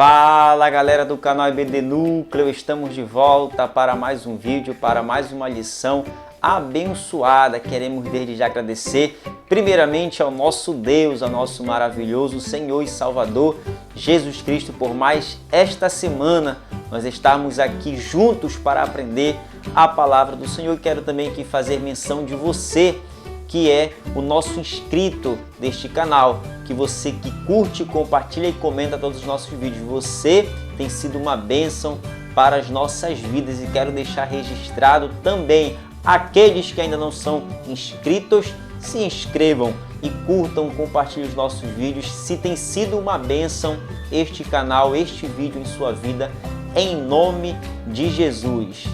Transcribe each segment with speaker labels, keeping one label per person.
Speaker 1: Fala galera do canal EBD Núcleo, estamos de volta para mais um vídeo, para mais uma lição abençoada. Queremos desde já agradecer primeiramente ao nosso Deus, ao nosso maravilhoso Senhor e Salvador Jesus Cristo por mais esta semana nós estamos aqui juntos para aprender a palavra do Senhor. Quero também aqui fazer menção de você que é o nosso inscrito deste canal, que você que curte, compartilha e comenta todos os nossos vídeos. Você tem sido uma bênção para as nossas vidas e quero deixar registrado também aqueles que ainda não são inscritos, se inscrevam e curtam, compartilhem os nossos vídeos. Se tem sido uma bênção este canal, este vídeo em sua vida, em nome de Jesus.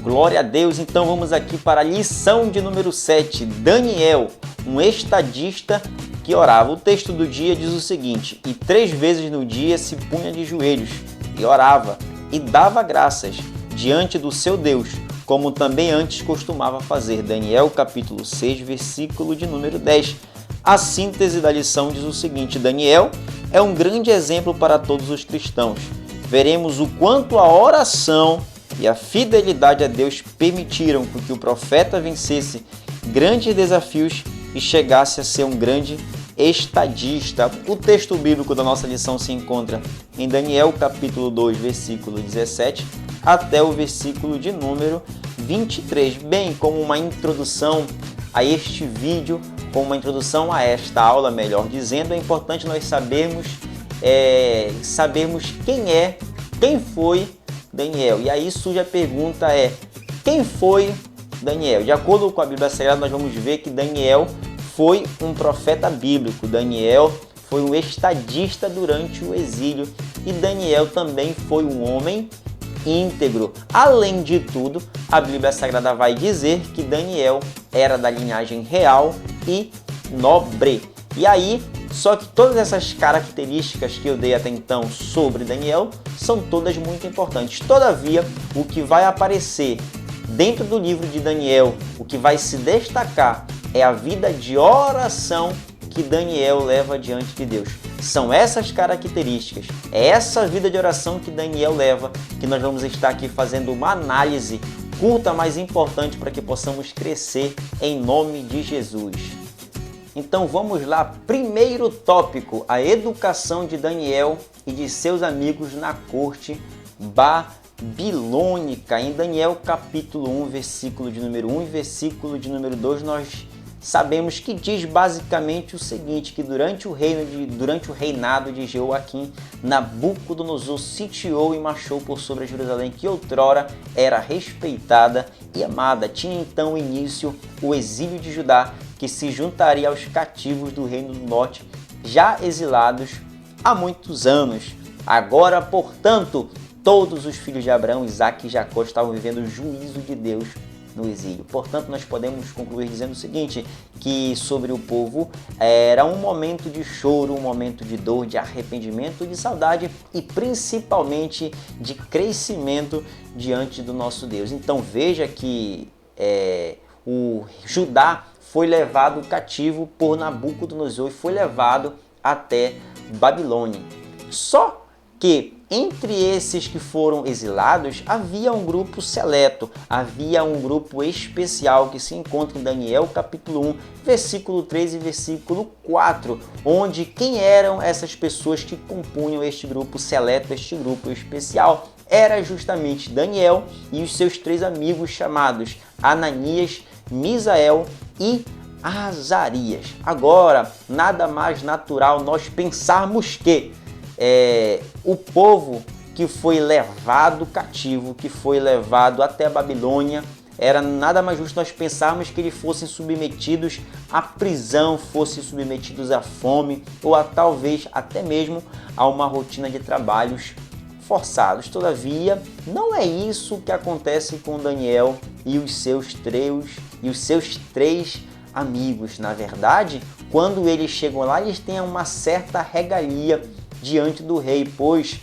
Speaker 1: Glória a Deus, então vamos aqui para a lição de número 7, Daniel, um estadista que orava. O texto do dia diz o seguinte: e 3 vezes no dia se punha de joelhos e orava e dava graças diante do seu Deus, como também antes costumava fazer. Daniel capítulo 6, versículo de número 10. A síntese da lição diz o seguinte: Daniel é um grande exemplo para todos os cristãos. Veremos o quanto a oração e a fidelidade a Deus permitiram que o profeta vencesse grandes desafios e chegasse a ser um grande estadista. O texto bíblico da nossa lição se encontra em Daniel capítulo 2, versículo 17 até o versículo de número 23. Bem, como uma introdução a este vídeo, como uma introdução a esta aula, melhor dizendo, é importante nós sabermos quem foi Daniel. E aí surge a pergunta quem foi Daniel? De acordo com a Bíblia Sagrada, nós vamos ver que Daniel foi um profeta bíblico. Daniel foi um estadista durante o exílio e Daniel também foi um homem íntegro. Além de tudo, a Bíblia Sagrada vai dizer que Daniel era da linhagem real e nobre. E aí, só que todas essas características que eu dei até então sobre Daniel são todas muito importantes. Todavia, o que vai aparecer dentro do livro de Daniel, o que vai se destacar é a vida de oração que Daniel leva diante de Deus. São essas características, é essa vida de oração que Daniel leva, que nós vamos estar aqui fazendo uma análise curta, mas importante para que possamos crescer em nome de Jesus. Então vamos lá, primeiro tópico, a educação de Daniel e de seus amigos na corte babilônica. Em Daniel capítulo 1, versículo de número 1 e versículo de número 2, nós sabemos que diz basicamente o seguinte, que durante o reinado de Jeoaquim, Nabucodonosor sitiou e marchou por sobre Jerusalém, que outrora era respeitada e amada. Tinha então início o exílio de Judá, que se juntaria aos cativos do reino do norte, já exilados há muitos anos. Agora, portanto, todos os filhos de Abraão, Isaque e Jacó estavam vivendo o juízo de Deus no exílio. Portanto, nós podemos concluir dizendo o seguinte, que sobre o povo era um momento de choro, um momento de dor, de arrependimento, de saudade e principalmente de crescimento diante do nosso Deus. Então veja que o Judá foi levado cativo por Nabucodonosor e foi levado até Babilônia. Só que entre esses que foram exilados, havia um grupo seleto, havia um grupo especial que se encontra em Daniel capítulo 1, versículo 3 e versículo 4, onde quem eram essas pessoas que compunham este grupo seleto, este grupo especial? Era justamente Daniel e os seus 3 amigos chamados Ananias, Misael e Azarias. Agora, nada mais natural nós pensarmos que o povo que foi levado cativo, que foi levado até a Babilônia, era nada mais justo nós pensarmos que eles fossem submetidos à prisão, fossem submetidos à fome ou talvez até mesmo a uma rotina de trabalhos forçados. Todavia, não é isso que acontece com Daniel e os seus 3 amigos. Na verdade, quando eles chegam lá, eles têm uma certa regalia diante do rei, pois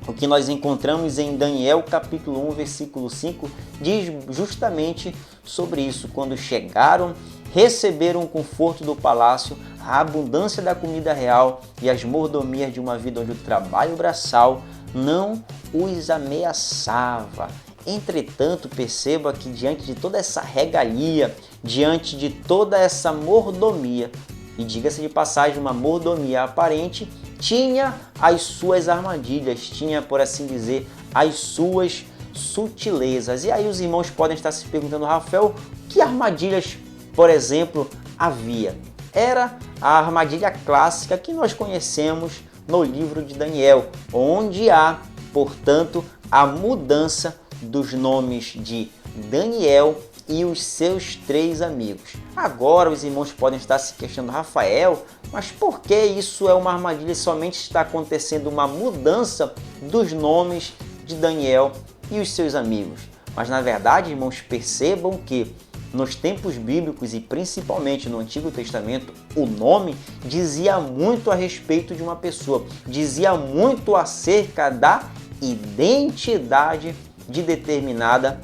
Speaker 1: O que nós encontramos em Daniel capítulo 1, versículo 5, diz justamente sobre isso. Quando chegaram, receberam o conforto do palácio, a abundância da comida real e as mordomias de uma vida onde o trabalho braçal não os ameaçava. Entretanto, perceba que diante de toda essa regalia, diante de toda essa mordomia, e diga-se de passagem, uma mordomia aparente, tinha as suas armadilhas, tinha, por assim dizer, as suas sutilezas. E aí os irmãos podem estar se perguntando, Rafael, que armadilhas, por exemplo, havia? Era a armadilha clássica que nós conhecemos no livro de Daniel, onde há, portanto, a mudança dos nomes de Daniel e os seus 3 amigos. Agora os irmãos podem estar se questionando, Rafael, mas por que isso é uma armadilha e somente está acontecendo uma mudança dos nomes de Daniel e os seus amigos? Mas na verdade, irmãos, percebam que nos tempos bíblicos e principalmente no Antigo Testamento, o nome dizia muito a respeito de uma pessoa, dizia muito acerca da identidade de determinada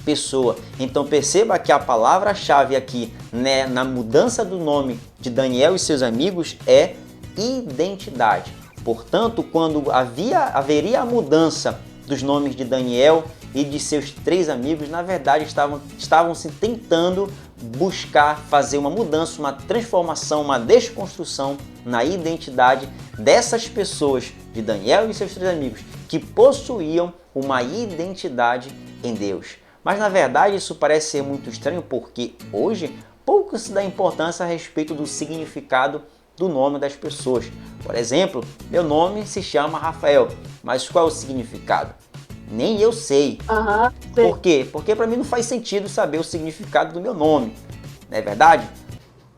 Speaker 1: pessoa. Então perceba que a palavra-chave aqui, né, na mudança do nome de Daniel e seus amigos é identidade. Portanto, quando haveria a mudança dos nomes de Daniel e de seus 3 amigos, na verdade estavam se tentando buscar fazer uma mudança, uma transformação, uma desconstrução na identidade dessas pessoas, de Daniel e seus 3 amigos, que possuíam uma identidade em Deus. Mas na verdade isso parece ser muito estranho porque hoje pouco se dá importância a respeito do significado do nome das pessoas. Por exemplo, meu nome se chama Rafael, mas qual é o significado? Nem eu sei. Por quê? Porque para mim não faz sentido saber o significado do meu nome. Não é verdade?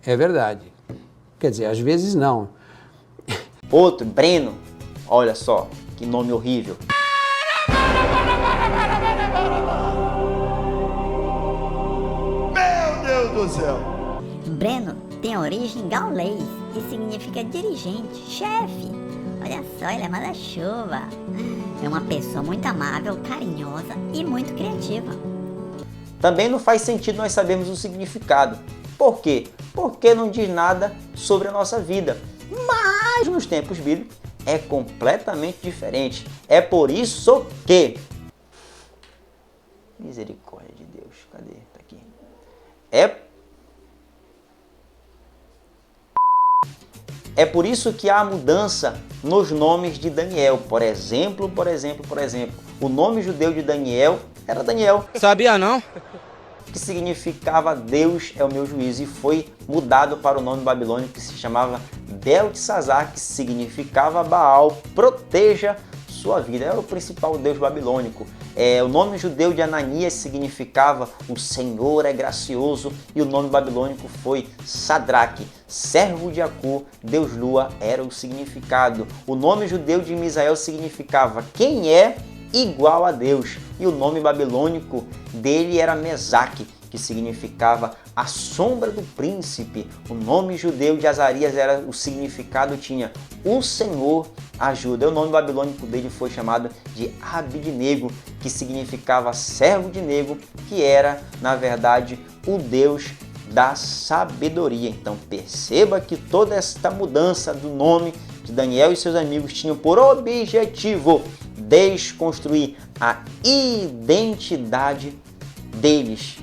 Speaker 2: É verdade. Quer dizer, às vezes não.
Speaker 1: Outro, Breno. Olha só, que nome horrível.
Speaker 3: Meu Deus do céu!
Speaker 4: Breno tem origem gaulês e significa dirigente, chefe. Olha só, ele é manda-chuva. É uma pessoa muito amável, carinhosa e muito criativa.
Speaker 1: Também não faz sentido nós sabermos o significado. Por quê? Porque não diz nada sobre a nossa vida. Mas nos tempos bíblicos é completamente diferente. É por isso que... Misericórdia de Deus, cadê? Tá aqui. É por isso que há mudança nos nomes de Daniel. Por exemplo, o nome judeu de Daniel era Daniel.
Speaker 5: Sabia não?
Speaker 1: Que significava Deus é o meu juízo, e foi mudado para o nome babilônico que se chamava Beltesazar, que significava Baal, proteja sua vida. Era o principal deus babilônico. O nome judeu de Ananias significava o Senhor é gracioso, e o nome babilônico foi Sadraque, servo de Acu, Deus Lua era o significado. O nome judeu de Misael significava quem é igual a Deus, e o nome babilônico dele era Mesaque, que significava a sombra do príncipe. O nome judeu de Azarias era o significado, tinha o Senhor ajuda. O nome babilônico dele foi chamado de Abidnego, que significava servo de Nego, que era, na verdade, o Deus da sabedoria. Então perceba que toda esta mudança do nome de Daniel e seus amigos tinham por objetivo desconstruir a identidade deles.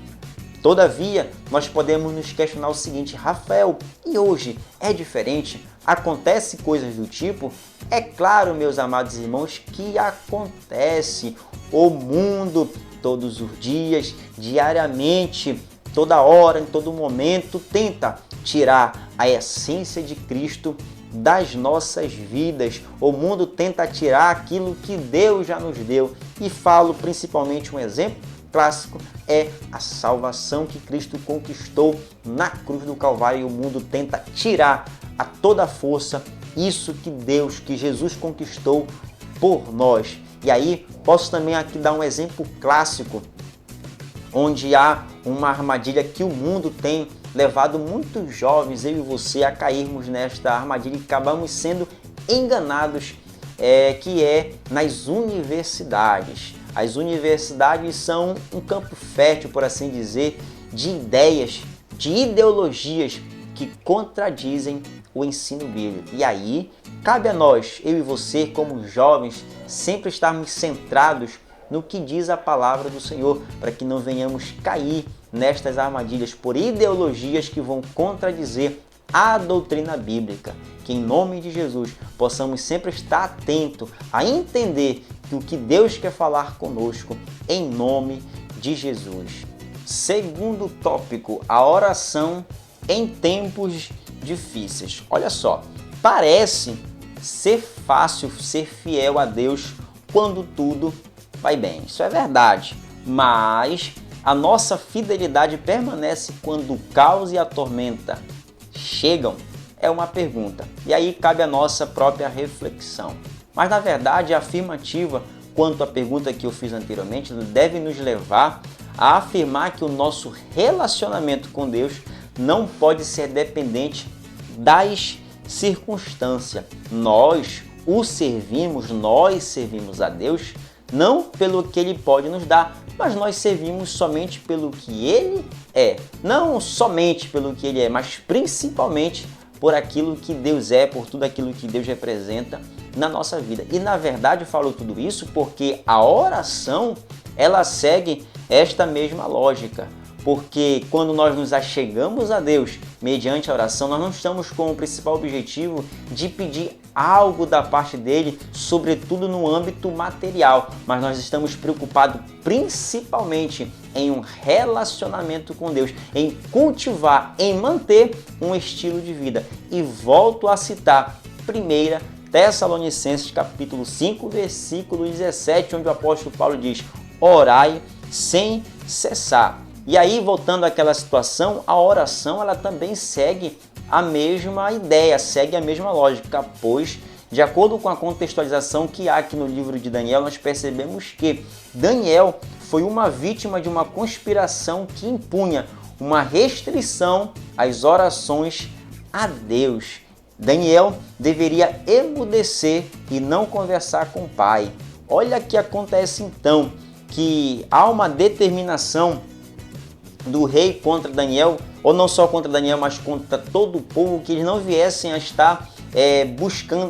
Speaker 1: Todavia, nós podemos nos questionar o seguinte: Rafael, e hoje é diferente? Acontece coisas do tipo? É claro, meus amados irmãos, que acontece. O mundo, todos os dias, diariamente, toda hora, em todo momento, tenta tirar a essência de Cristo das nossas vidas. O mundo tenta tirar aquilo que Deus já nos deu. E falo principalmente um exemplo clássico, é a salvação que Cristo conquistou na cruz do Calvário, e o mundo tenta tirar a toda força isso que Jesus conquistou por nós. E aí posso também aqui dar um exemplo clássico, onde há uma armadilha que o mundo tem levado muitos jovens, eu e você, a cairmos nesta armadilha e acabamos sendo enganados que é nas universidades. As universidades são um campo fértil, por assim dizer, de ideias, de ideologias que contradizem o ensino bíblico. E aí, cabe a nós, eu e você, como jovens, sempre estarmos centrados no que diz a palavra do Senhor, para que não venhamos cair nestas armadilhas por ideologias que vão contradizer a doutrina bíblica. Que em nome de Jesus possamos sempre estar atentos a entender que o que Deus quer falar conosco em nome de Jesus. Segundo tópico, a oração em tempos difíceis. Olha só, parece ser fácil ser fiel a Deus quando tudo vai bem. Isso é verdade, mas a nossa fidelidade permanece quando o caos e a tormenta chegam? É uma pergunta. E aí cabe a nossa própria reflexão. Mas na verdade a afirmativa quanto à pergunta que eu fiz anteriormente deve nos levar a afirmar que o nosso relacionamento com Deus não pode ser dependente das circunstâncias. Nós servimos a Deus não pelo que Ele pode nos dar, mas nós servimos somente pelo que Ele é. Não somente pelo que Ele é, mas principalmente por aquilo que Deus é, por tudo aquilo que Deus representa na nossa vida. E na verdade eu falo tudo isso porque a oração, ela segue esta mesma lógica. Porque quando nós nos achegamos a Deus mediante a oração, nós não estamos com o principal objetivo de pedir algo da parte dele, sobretudo no âmbito material, mas nós estamos preocupados principalmente em um relacionamento com Deus, em cultivar, em manter um estilo de vida. E volto a citar 1 Tessalonicenses capítulo 5, versículo 17, onde o apóstolo Paulo diz: orai sem cessar. E aí, voltando àquela situação, a oração ela também segue a mesma ideia, segue a mesma lógica, pois, de acordo com a contextualização que há aqui no livro de Daniel, nós percebemos que Daniel foi uma vítima de uma conspiração que impunha uma restrição às orações a Deus. Daniel deveria emudecer e não conversar com o pai. Olha o que acontece então, que há uma determinação do rei contra Daniel, ou não só contra Daniel, mas contra todo o povo, que eles não viessem a estar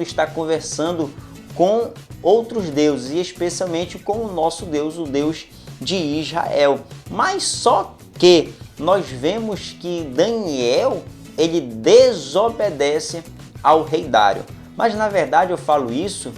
Speaker 1: estar conversando com outros deuses, e especialmente com o nosso Deus, o Deus de Israel. Mas só que nós vemos que Daniel, ele desobedece ao rei Dário. Mas na verdade eu falo isso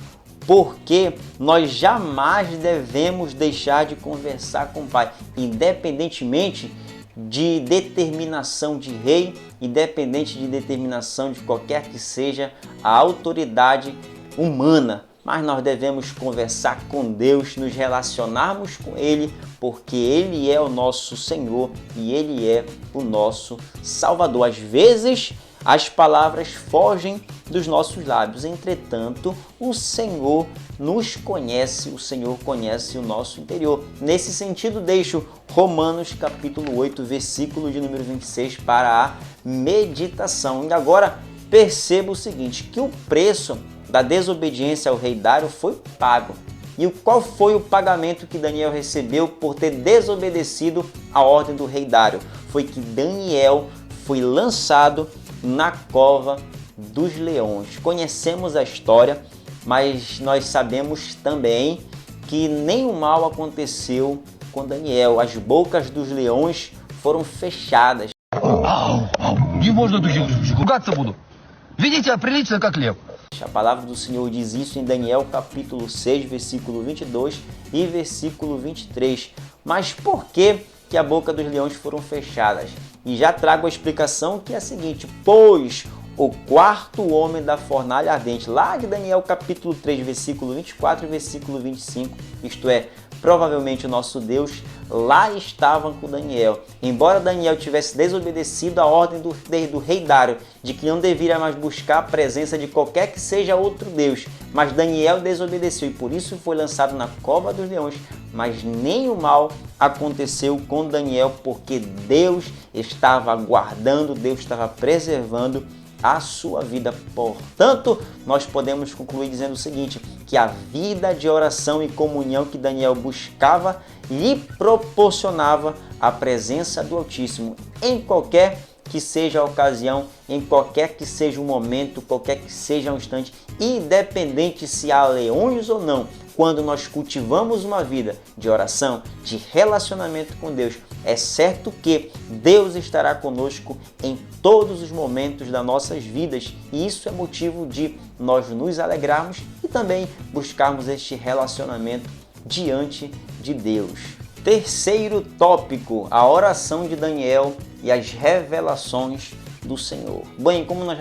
Speaker 1: porque nós jamais devemos deixar de conversar com o Pai, independentemente de determinação de rei, independente de determinação de qualquer que seja a autoridade humana. Mas nós devemos conversar com Deus, nos relacionarmos com Ele, porque Ele é o nosso Senhor e Ele é o nosso Salvador. Às vezes, as palavras fogem dos nossos lábios, entretanto, o Senhor nos conhece, o Senhor conhece o nosso interior. Nesse sentido, deixo Romanos capítulo 8, versículo de número 26 para a meditação. E agora perceba o seguinte, que o preço da desobediência ao rei Dário foi pago. E qual foi o pagamento que Daniel recebeu por ter desobedecido a ordem do rei Dário? Foi que Daniel foi lançado na cova dos leões. Conhecemos a história, mas nós sabemos também que nenhum mal aconteceu com Daniel. As bocas dos leões foram fechadas. A palavra do Senhor diz isso em Daniel capítulo 6, versículo 22 e versículo 23. Mas por que a boca dos leões foram fechadas? E já trago a explicação, que é a seguinte: pois o quarto homem da fornalha ardente, lá de Daniel capítulo 3, versículo 24 e versículo 25, isto é, provavelmente o nosso Deus, lá estava com Daniel. Embora Daniel tivesse desobedecido a ordem do rei Dário, de que não deveria mais buscar a presença de qualquer que seja outro Deus, mas Daniel desobedeceu e por isso foi lançado na cova dos leões. Mas nenhum mal aconteceu com Daniel, porque Deus estava guardando, Deus estava preservando a sua vida. Portanto, nós podemos concluir dizendo o seguinte, que a vida de oração e comunhão que Daniel buscava lhe proporcionava a presença do Altíssimo em qualquer que seja a ocasião, em qualquer que seja o momento, qualquer que seja o instante, independente se há leões ou não. Quando nós cultivamos uma vida de oração, de relacionamento com Deus, é certo que Deus estará conosco em todos os momentos das nossas vidas. E isso é motivo de nós nos alegrarmos e também buscarmos este relacionamento diante de Deus. Terceiro tópico, a oração de Daniel e as revelações do Senhor. Bem, como nós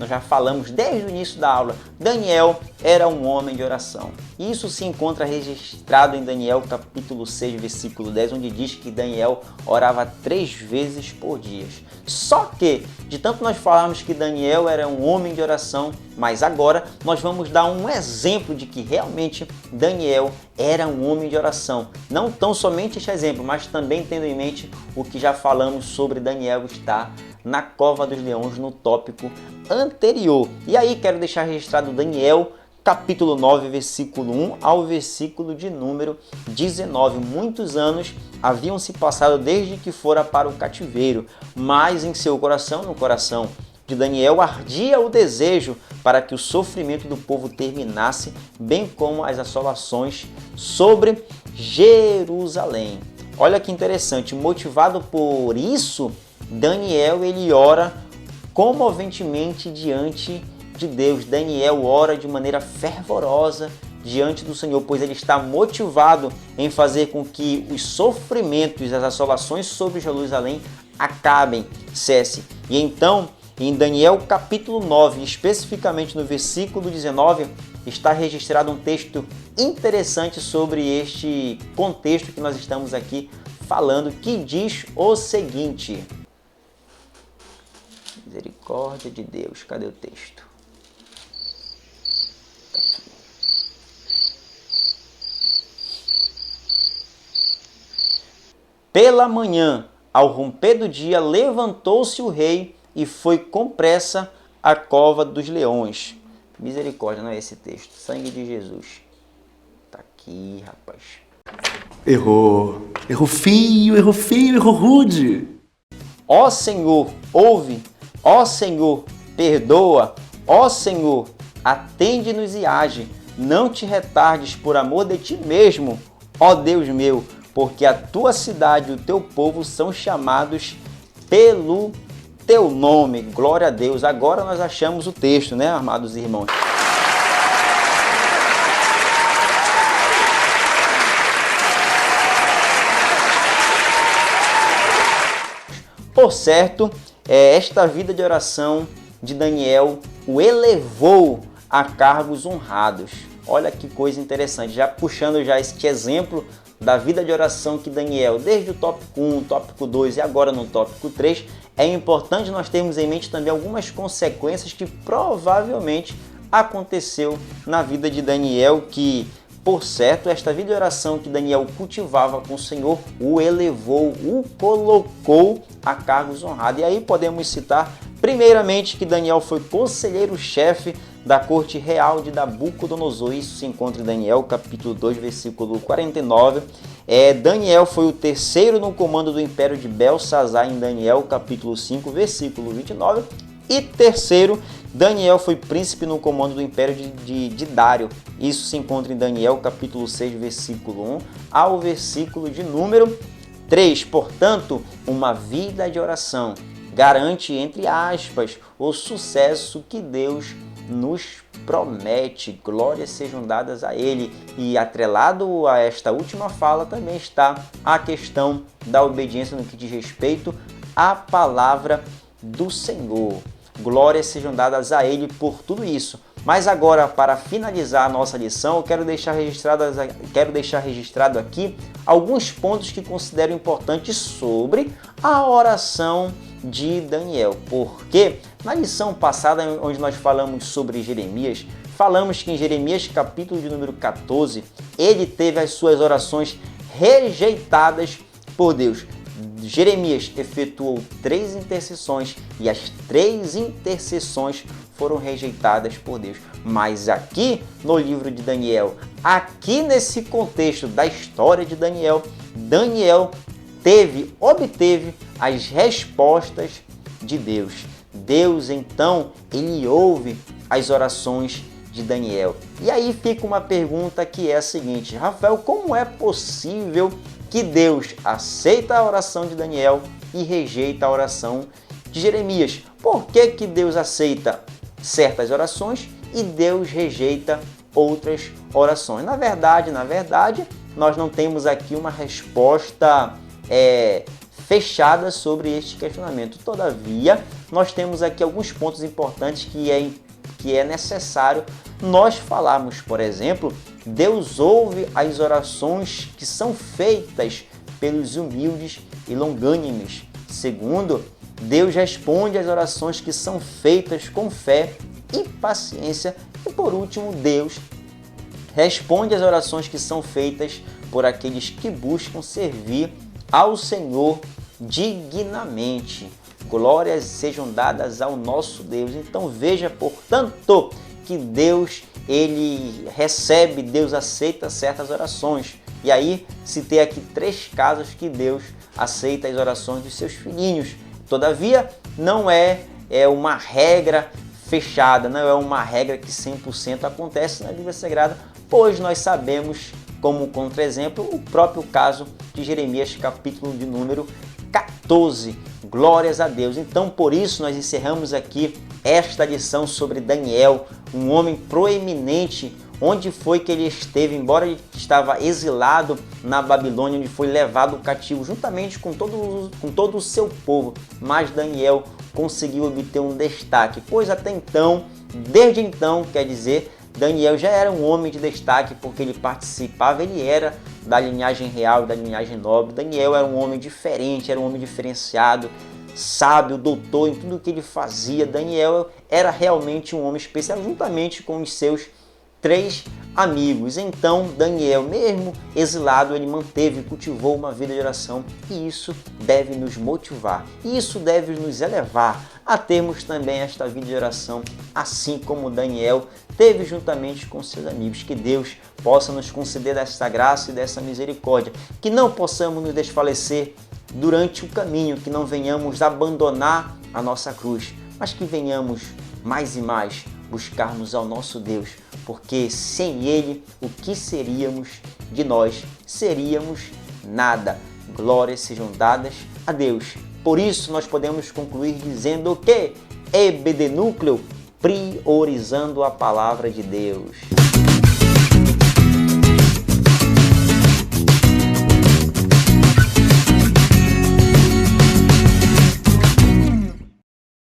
Speaker 1: já falamos desde o início da aula, Daniel era um homem de oração. Isso se encontra registrado em Daniel capítulo 6, versículo 10, onde diz que Daniel orava 3 vezes por dia. Só que, de tanto nós falarmos que Daniel era um homem de oração, mas agora nós vamos dar um exemplo de que realmente Daniel era um homem de oração. Não tão somente este exemplo, mas também tendo em mente o que já falamos sobre Daniel estar na cova dos leões no tópico anterior. E aí quero deixar registrado Daniel capítulo 9, versículo 1 ao versículo de número 19. Muitos anos haviam se passado desde que fora para o cativeiro, mas em seu coração, no coração de Daniel, ardia o desejo para que o sofrimento do povo terminasse, bem como as assolações sobre Jerusalém. Olha que interessante, motivado por isso, Daniel ele ora comoventemente diante de Deus. Daniel ora de maneira fervorosa diante do Senhor, pois ele está motivado em fazer com que os sofrimentos, as assolações sobre Jerusalém acabem, cesse. E então, em Daniel capítulo 9, especificamente no versículo 19, está registrado um texto interessante sobre este contexto que nós estamos aqui falando, que diz o seguinte. Misericórdia de Deus, cadê o texto? Tá aqui. Pela manhã, ao romper do dia, levantou-se o rei e foi com pressa à cova dos leões. Misericórdia, não é esse texto. Sangue de Jesus. Tá aqui, rapaz.
Speaker 3: Errou. Errou feio, errou rude.
Speaker 1: Ó Senhor, ouve. Ó Senhor, perdoa. Ó Senhor, atende-nos e age. Não te retardes por amor de ti mesmo, ó Deus meu, porque a tua cidade e o teu povo são chamados pelo teu nome. Glória a Deus. Agora nós achamos o texto, né, amados irmãos? Por certo, esta vida de oração de Daniel o elevou a cargos honrados. Olha que coisa interessante, já puxando já este exemplo da vida de oração que Daniel, desde o tópico 1, tópico 2 e agora no tópico 3, é importante nós termos em mente também algumas consequências que provavelmente aconteceu na vida de Daniel, que, por certo, esta vida de oração que Daniel cultivava com o Senhor o elevou, o colocou a cargos honrados. E aí podemos citar, primeiramente, que Daniel foi conselheiro-chefe da corte real de Nabucodonosor. Isso se encontra em Daniel, capítulo 2, versículo 49. Daniel foi o terceiro no comando do império de Belsazar, em Daniel, capítulo 5, versículo 29. E terceiro, Daniel foi príncipe no comando do império de Dário. Isso se encontra em Daniel, capítulo 6, versículo 1 ao versículo de número 3. Portanto, uma vida de oração garante, entre aspas, o sucesso que Deus nos promete. Glórias sejam dadas a Ele. E atrelado a esta última fala também está a questão da obediência no que diz respeito à palavra do Senhor. Glórias sejam dadas a Ele por tudo isso. Mas agora, para finalizar a nossa lição, eu quero deixar registrado aqui alguns pontos que considero importantes sobre a oração de Daniel. Porque na lição passada, onde nós falamos sobre Jeremias, falamos que em Jeremias, capítulo de número 14, ele teve as suas orações rejeitadas por Deus. Jeremias efetuou 3 intercessões e as 3 intercessões foram rejeitadas por Deus. Mas aqui no livro de Daniel, aqui nesse contexto da história de Daniel, Daniel obteve as respostas de Deus. Deus, então, ele ouve as orações de Daniel. E aí fica uma pergunta que é a seguinte: Rafael, como é possível que Deus aceita a oração de Daniel e rejeita a oração de Jeremias? Por que Deus aceita certas orações e Deus rejeita outras orações? Na verdade, nós não temos aqui uma resposta fechada sobre este questionamento. Todavia, nós temos aqui alguns pontos importantes que é necessário nós falarmos. Por exemplo, Deus ouve as orações que são feitas pelos humildes e longânimes. Segundo, Deus responde às orações que são feitas com fé e paciência. E por último, Deus responde às orações que são feitas por aqueles que buscam servir ao Senhor dignamente. Glórias sejam dadas ao nosso Deus. Então veja, portanto, que Deus, ele recebe, Deus aceita certas orações. E aí citei aqui 3 casos que Deus aceita as orações dos seus filhinhos. Todavia, não é uma regra fechada, não é uma regra que 100% acontece na Bíblia Sagrada, pois nós sabemos, como contra-exemplo, o próprio caso de Jeremias, capítulo de número 14. Glórias a Deus. Então, por isso, nós encerramos aqui esta lição sobre Daniel, um homem proeminente. Onde foi que ele esteve, embora ele estava exilado na Babilônia, onde foi levado cativo, juntamente com todo o seu povo. Mas Daniel conseguiu obter um destaque, pois até então, desde então, quer dizer, Daniel já era um homem de destaque, porque ele participava, ele era da linhagem real, da linhagem nobre. Daniel era um homem diferente, era um homem diferenciado, sábio, doutor em tudo que ele fazia. Daniel era realmente um homem especial, juntamente com os seus 3 amigos. Então, Daniel, mesmo exilado, ele manteve e cultivou uma vida de oração, e isso deve nos motivar, isso deve nos elevar a termos também esta vida de oração, assim como Daniel teve juntamente com seus amigos. Que Deus possa nos conceder desta graça e dessa misericórdia, que não possamos nos desfalecer durante o caminho, que não venhamos abandonar a nossa cruz, mas que venhamos mais e mais buscarmos ao nosso Deus, porque sem Ele, o que seríamos de nós? Seríamos nada. Glórias sejam dadas a Deus. Por isso, nós podemos concluir dizendo que EBD Núcleo, priorizando a palavra de Deus.